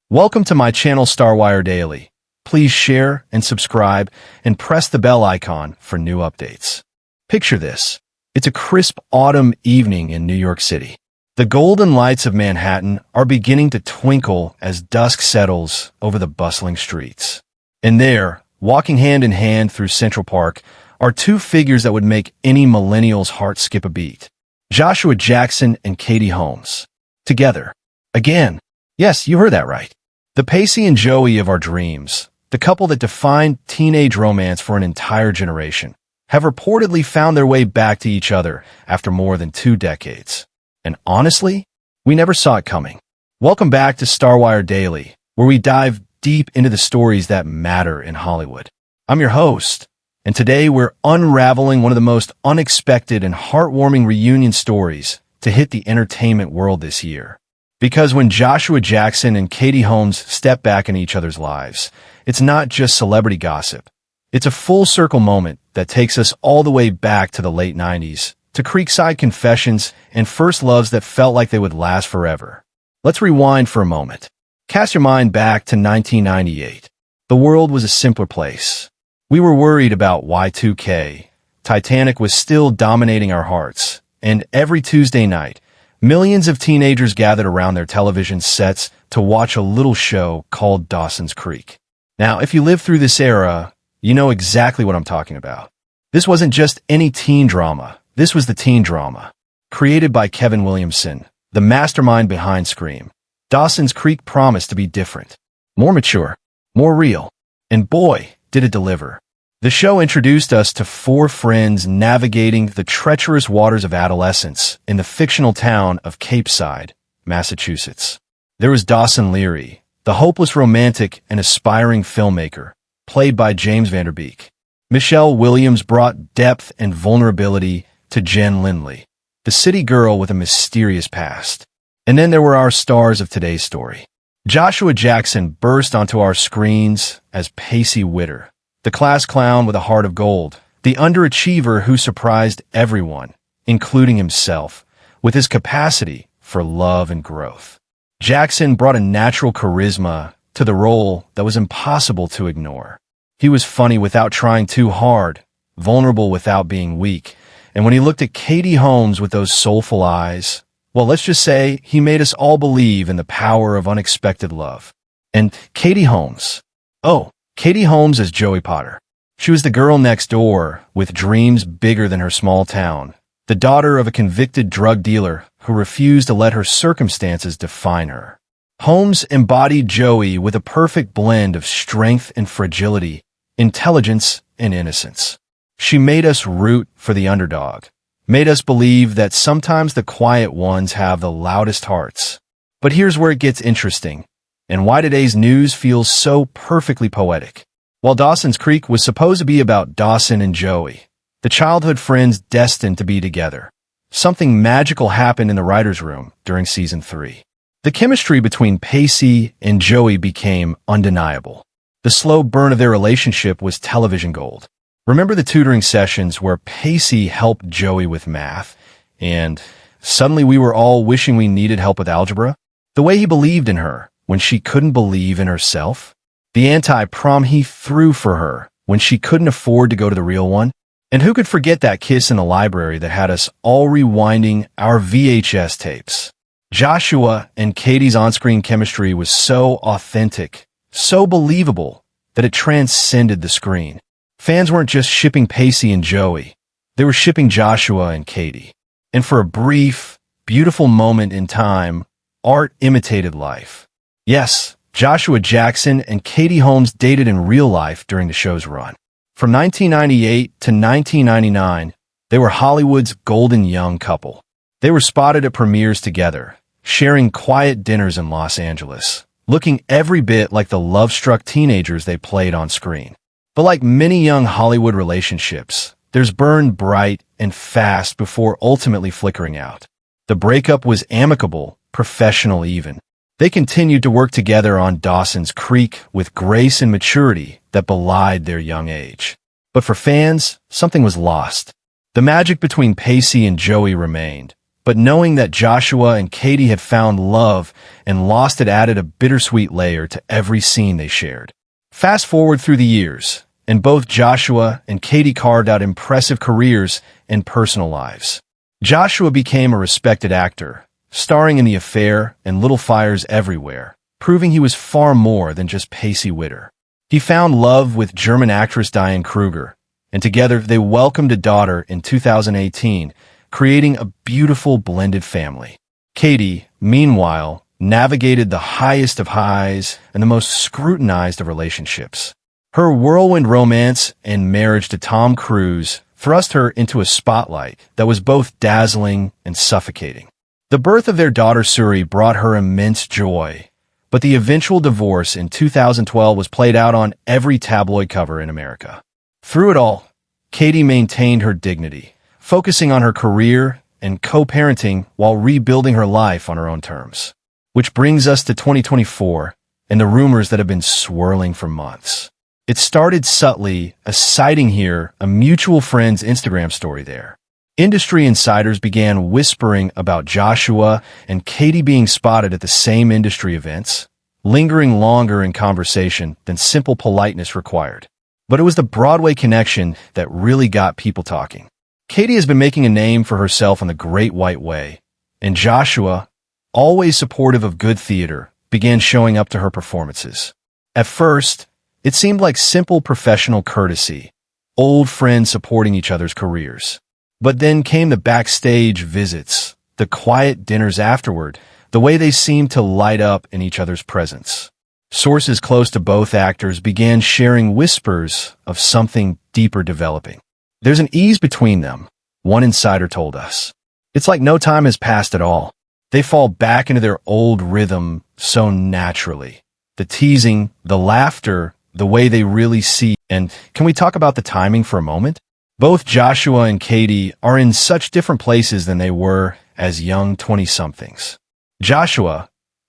Welcome to my channel Starwire Daily. Please share and subscribe and press the bell icon for new updates. Picture this. It's a crisp autumn evening in New York City. The golden lights of Manhattan are beginning to twinkle as dusk settles over the bustling streets. And there, walking hand in hand through Central Park, are two figures that would make any millennial's heart skip a beat. Joshua Jackson and Katie Holmes. Together. Again. Yes, you heard that right. The Pacey and Joey of our dreams, the couple that defined teenage romance for an entire generation, have reportedly found their way back to each other after more than 2 decades. And honestly, we never saw it coming. Welcome back to Starwire Daily, where we dive deep into the stories that matter in Hollywood. I'm your host, and today we're unraveling one of the most unexpected and heartwarming reunion stories to hit the entertainment world this year. Because when Joshua Jackson and Katie Holmes step back in each other's lives, it's not just celebrity gossip. It's a full-circle moment that takes us all the way back to the late 90s, to Creekside confessions and first loves that felt like they would last forever. Let's rewind for a moment. Cast your mind back to 1998. The world was a simpler place. We were worried about Y2K. Titanic was still dominating our hearts, and every Tuesday night, millions of teenagers gathered around their television sets to watch a little show called Dawson's Creek. Now, if you lived through this era, you know exactly what I'm talking about. This wasn't just any teen drama. This was the teen drama. Created by Kevin Williamson, the mastermind behind Scream, Dawson's Creek promised to be different, more mature, more real. And boy, did it deliver. The show introduced us to 4 friends navigating the treacherous waters of adolescence in the fictional town of Cape Side, Massachusetts. There was Dawson Leary, the hopeless romantic and aspiring filmmaker, played by James Van Der Beek. Michelle Williams brought depth and vulnerability to Jen Lindley, the city girl with a mysterious past. And then there were our stars of today's story. Joshua Jackson burst onto our screens as Pacey Witter, the class clown with a heart of gold, the underachiever who surprised everyone, including himself, with his capacity for love and growth. Jackson brought a natural charisma to the role that was impossible to ignore. He was funny without trying too hard, vulnerable without being weak, and when he looked at Katie Holmes with those soulful eyes, well, let's just say he made us all believe in the power of unexpected love. And Katie Holmes. Oh, Katie Holmes as Joey Potter. She was the girl next door with dreams bigger than her small town, the daughter of a convicted drug dealer who refused to let her circumstances define her. Holmes embodied Joey with a perfect blend of strength and fragility, intelligence and innocence. She made us root for the underdog, made us believe that sometimes the quiet ones have the loudest hearts. But here's where it gets interesting, and why today's news feels so perfectly poetic. While Dawson's Creek was supposed to be about Dawson and Joey, the childhood friends destined to be together, something magical happened in the writer's room during season 3. The chemistry between Pacey and Joey became undeniable. The slow burn of their relationship was television gold. Remember the tutoring sessions where Pacey helped Joey with math, and suddenly we were all wishing we needed help with algebra? The way he believed in her when she couldn't believe in herself? The anti-prom he threw for her when she couldn't afford to go to the real one? And who could forget that kiss in the library that had us all rewinding our VHS tapes? Joshua and Katie's on-screen chemistry was so authentic, so believable, that it transcended the screen. Fans weren't just shipping Pacey and Joey. They were shipping Joshua and Katie. And for a brief, beautiful moment in time, art imitated life. Yes, Joshua Jackson and Katie Holmes dated in real life during the show's run. From 1998 to 1999, they were Hollywood's golden young couple. They were spotted at premieres together, sharing quiet dinners in Los Angeles, looking every bit like the love-struck teenagers they played on screen. But like many young Hollywood relationships, theirs burned bright and fast before ultimately flickering out. The breakup was amicable, professional even. They continued to work together on Dawson's Creek with grace and maturity that belied their young age. But for fans, something was lost. The magic between Pacey and Joey remained, But knowing that Joshua and Katie had found love and lost it added a bittersweet layer to every scene they shared. Fast forward through the years, and both Joshua and Katie carved out impressive careers and personal lives. Joshua became a respected actor, starring in The Affair and Little Fires Everywhere, proving he was far more than just Pacey Witter. He found love with German actress Diane Kruger, and together they welcomed a daughter in 2018, creating a beautiful blended family. Katie, meanwhile, navigated the highest of highs and the most scrutinized of relationships. Her whirlwind romance and marriage to Tom Cruise thrust her into a spotlight that was both dazzling and suffocating. The birth of their daughter Suri brought her immense joy, but the eventual divorce in 2012 was played out on every tabloid cover in America. Through it all, Katie maintained her dignity, focusing on her career and co-parenting while rebuilding her life on her own terms. Which brings us to 2024 and the rumors that have been swirling for months. It started subtly, a sighting here, a mutual friend's Instagram story there. Industry insiders began whispering about Joshua and Katie being spotted at the same industry events, lingering longer in conversation than simple politeness required. But it was the Broadway connection that really got people talking. Katie has been making a name for herself in the Great White Way, and Joshua, always supportive of good theater, began showing up to her performances. At first, it seemed like simple professional courtesy, old friends supporting each other's careers. But then came the backstage visits, the quiet dinners afterward, the way they seemed to light up in each other's presence. Sources close to both actors began sharing whispers of something deeper developing. There's an ease between them, one insider told us. It's like no time has passed at all. They fall back into their old rhythm so naturally. The teasing, the laughter, the way they really see. And can we talk about the timing for a moment? Both Joshua and Katie are in such different places than they were as young 20-somethings. Joshua,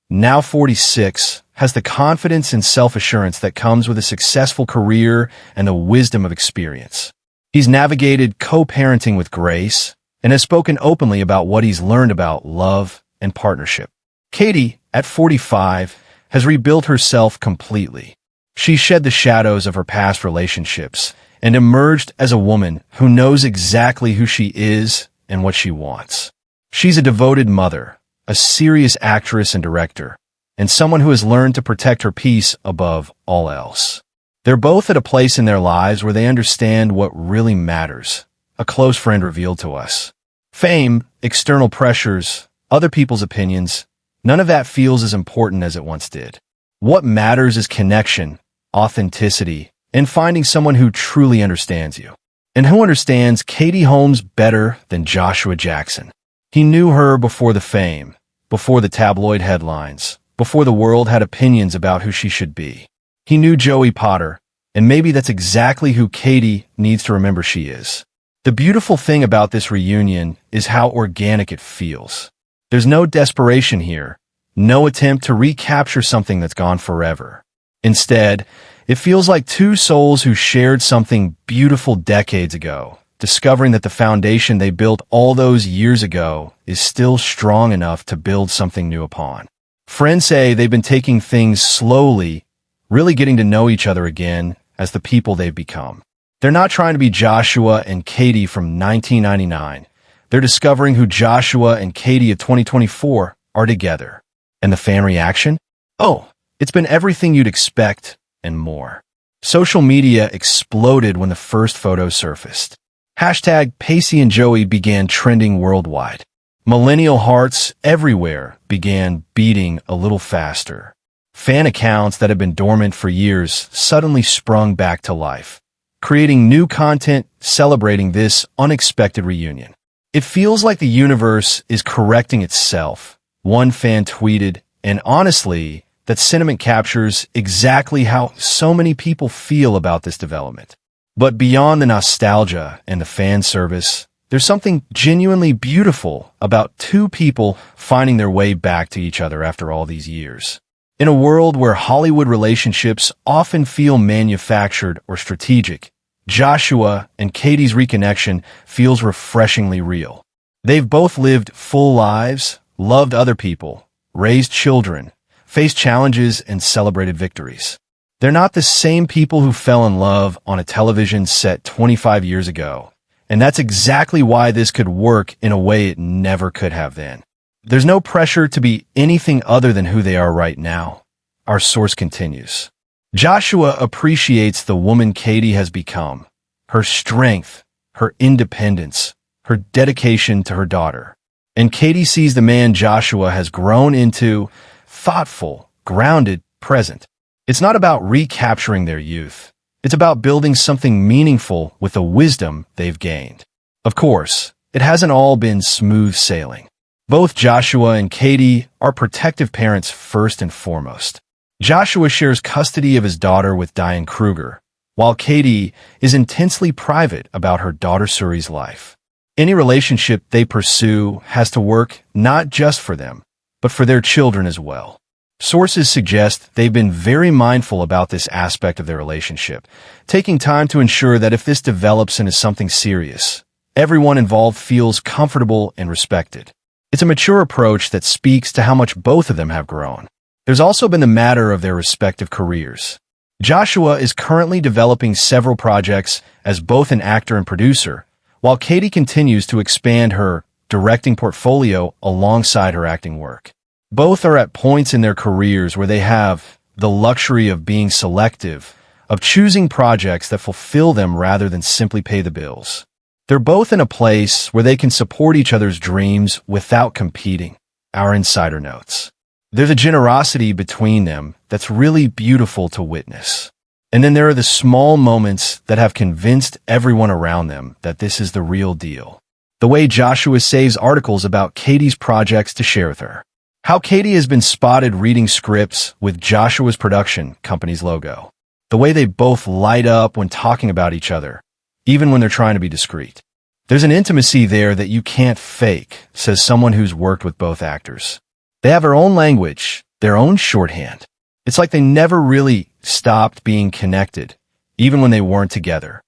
now 46, has the confidence and self-assurance that comes with a successful career and the wisdom of experience. He's navigated co-parenting with grace and has spoken openly about what he's learned about love and partnership. Katie, at 45, has rebuilt herself completely. She shed the shadows of her past relationships and emerged as a woman who knows exactly who she is and what she wants. She's a devoted mother, a serious actress and director, and someone who has learned to protect her peace above all else. They're both at a place in their lives where they understand what really matters, a close friend revealed to us. Fame, external pressures, other people's opinions, none of that feels as important as it once did. What matters is connection, authenticity, and finding someone who truly understands you. And who understands Katie Holmes better than Joshua Jackson. He knew her before the fame, before the tabloid headlines, before the world had opinions about who she should be. He knew Joey Potter, and maybe that's exactly who Katie needs to remember she is. The beautiful thing about this reunion is how organic it feels. There's no desperation here, no attempt to recapture something that's gone forever. Instead, it feels like two souls who shared something beautiful decades ago, discovering that the foundation they built all those years ago is still strong enough to build something new upon. Friends say they've been taking things slowly, really getting to know each other again as the people they've become. They're not trying to be Joshua and Katie from 1999. They're discovering who Joshua and Katie of 2024 are together. And the fan reaction? Oh, it's been everything you'd expect and more. Social media exploded when the first photos surfaced. Hashtag Pacey and Joey began trending worldwide. Millennial hearts everywhere began beating a little faster. Fan accounts that had been dormant for years suddenly sprung back to life, creating new content celebrating this unexpected reunion. It feels like the universe is correcting itself, one fan tweeted, and honestly, that sentiment captures exactly how so many people feel about this development. But beyond the nostalgia and the fan service, there's something genuinely beautiful about two people finding their way back to each other after all these years. In a world where Hollywood relationships often feel manufactured or strategic, Joshua and Katie's reconnection feels refreshingly real. They've both lived full lives, loved other people, raised children, faced challenges, and celebrated victories. They're not the same people who fell in love on a television set 25 years ago, and that's exactly why this could work in a way it never could have then. There's no pressure to be anything other than who they are right now. Our source continues. Joshua appreciates the woman Katie has become, her strength, her independence, her dedication to her daughter. And Katie sees the man Joshua has grown into, thoughtful, grounded, present. It's not about recapturing their youth. It's about building something meaningful with the wisdom they've gained. Of course, it hasn't all been smooth sailing. Both Joshua and Katie are protective parents first and foremost. Joshua shares custody of his daughter with Diane Kruger, while Katie is intensely private about her daughter Suri's life. Any relationship they pursue has to work not just for them, but for their children as well. Sources suggest they've been very mindful about this aspect of their relationship, taking time to ensure that if this develops into something serious, everyone involved feels comfortable and respected. It's a mature approach that speaks to how much both of them have grown. There's also been the matter of their respective careers. Joshua is currently developing several projects as both an actor and producer, while Katie continues to expand her directing portfolio alongside her acting work. Both are at points in their careers where they have the luxury of being selective, of choosing projects that fulfill them rather than simply pay the bills. They're both in a place where they can support each other's dreams without competing. Our insider notes. There's a generosity between them that's really beautiful to witness. And then there are the small moments that have convinced everyone around them that this is the real deal. The way Joshua saves articles about Katie's projects to share with her. How Katie has been spotted reading scripts with Joshua's production company's logo. The way they both light up when talking about each other, even when they're trying to be discreet. There's an intimacy there that you can't fake, says someone who's worked with both actors. They have their own language, their own shorthand. It's like they never really stopped being connected, even when they weren't together.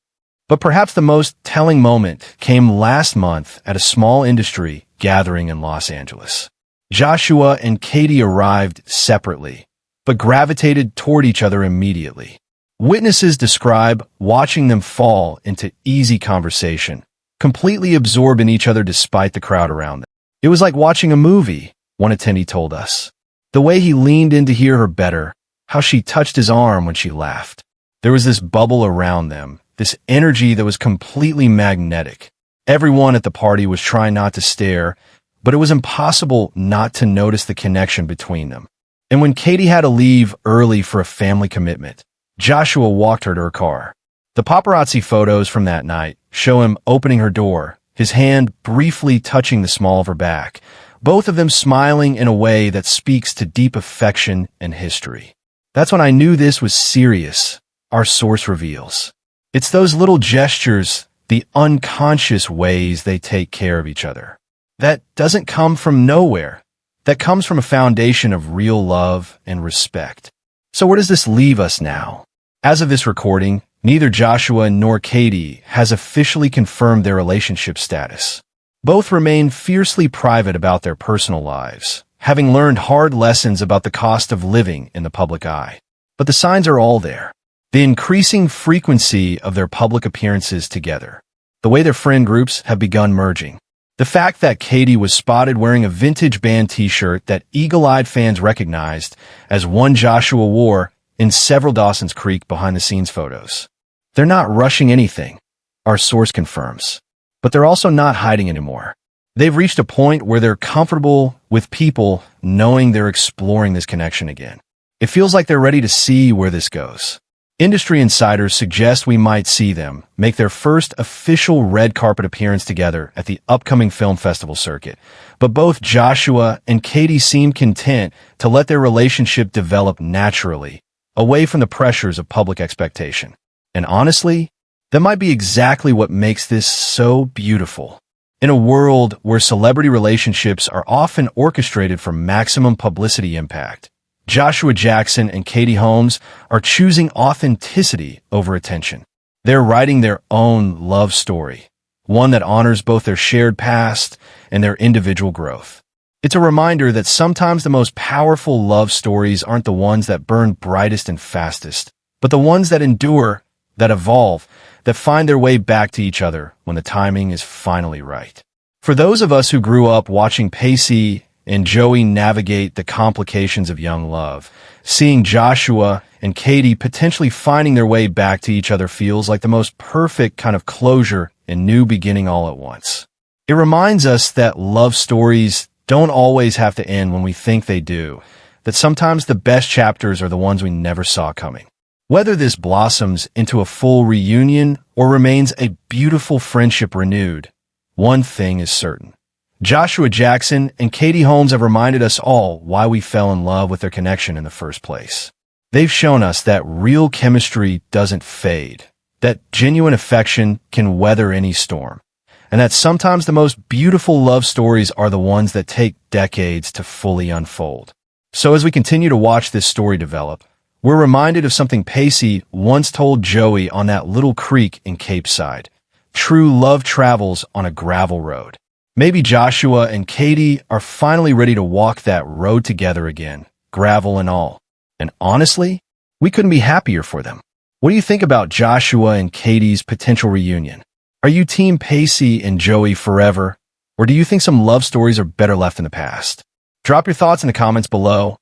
But perhaps the most telling moment came last month at a small industry gathering in Los Angeles. Joshua and Katie arrived separately, but gravitated toward each other immediately. Witnesses describe watching them fall into easy conversation, completely absorbed in each other despite the crowd around them. It was like watching a movie, one attendee told us. The way he leaned in to hear her better, how she touched his arm when she laughed. There was this bubble around them, this energy that was completely magnetic. Everyone at the party was trying not to stare, but it was impossible not to notice the connection between them. And when Katie had to leave early for a family commitment, Joshua walked her to her car. The paparazzi photos from that night show him opening her door, his hand briefly touching the small of her back, both of them smiling in a way that speaks to deep affection and history. That's when I knew this was serious, our source reveals. It's those little gestures, the unconscious ways they take care of each other. That doesn't come from nowhere. That comes from a foundation of real love and respect. So where does this leave us now? As of this recording, neither Joshua nor Katie has officially confirmed their relationship status. Both remain fiercely private about their personal lives, having learned hard lessons about the cost of living in the public eye. But the signs are all there. The increasing frequency of their public appearances together. The way their friend groups have begun merging. The fact that Katie was spotted wearing a vintage band t-shirt that eagle-eyed fans recognized as one Joshua wore in several Dawson's Creek behind-the-scenes photos. They're not rushing anything, our source confirms. But they're also not hiding anymore. They've reached a point where they're comfortable with people knowing they're exploring this connection again. It feels like they're ready to see where this goes. Industry insiders suggest we might see them make their first official red carpet appearance together at the upcoming film festival circuit. But both Joshua and Katie seem content to let their relationship develop naturally, away from the pressures of public expectation. And honestly, that might be exactly what makes this so beautiful. In a world where celebrity relationships are often orchestrated for maximum publicity impact, Joshua Jackson and Katie Holmes are choosing authenticity over attention. They're writing their own love story, one that honors both their shared past and their individual growth. It's a reminder that sometimes the most powerful love stories aren't the ones that burn brightest and fastest, but the ones that endure, that evolve, that find their way back to each other when the timing is finally right. For those of us who grew up watching Pacey and Joey navigate the complications of young love, seeing Joshua and Katie potentially finding their way back to each other feels like the most perfect kind of closure and new beginning all at once. It reminds us that love stories don't always have to end when we think they do, that sometimes the best chapters are the ones we never saw coming. Whether this blossoms into a full reunion or remains a beautiful friendship renewed, one thing is certain. Joshua Jackson and Katie Holmes have reminded us all why we fell in love with their connection in the first place. They've shown us that real chemistry doesn't fade, that genuine affection can weather any storm, and that sometimes the most beautiful love stories are the ones that take decades to fully unfold. So as we continue to watch this story develop, we're reminded of something Pacey once told Joey on that little creek in Cape Side. True love travels on a gravel road. Maybe Joshua and Katie are finally ready to walk that road together again, gravel and all. And honestly, we couldn't be happier for them. What do you think about Joshua and Katie's potential reunion? Are you Team Pacey and Joey forever? Or do you think some love stories are better left in the past? Drop your thoughts in the comments below.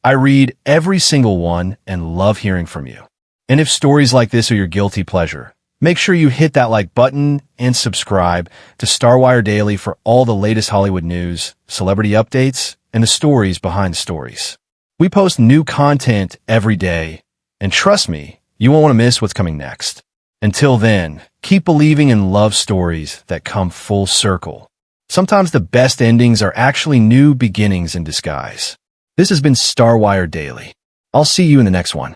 I read every single one and love hearing from you. And if stories like this are your guilty pleasure, make sure you hit that like button and subscribe to StarWire Daily for all the latest Hollywood news, celebrity updates, and the stories behind the stories. We post new content every day, and trust me, you won't want to miss what's coming next. Until then, keep believing in love stories that come full circle. Sometimes the best endings are actually new beginnings in disguise. This has been StarWire Daily. I'll see you in the next one.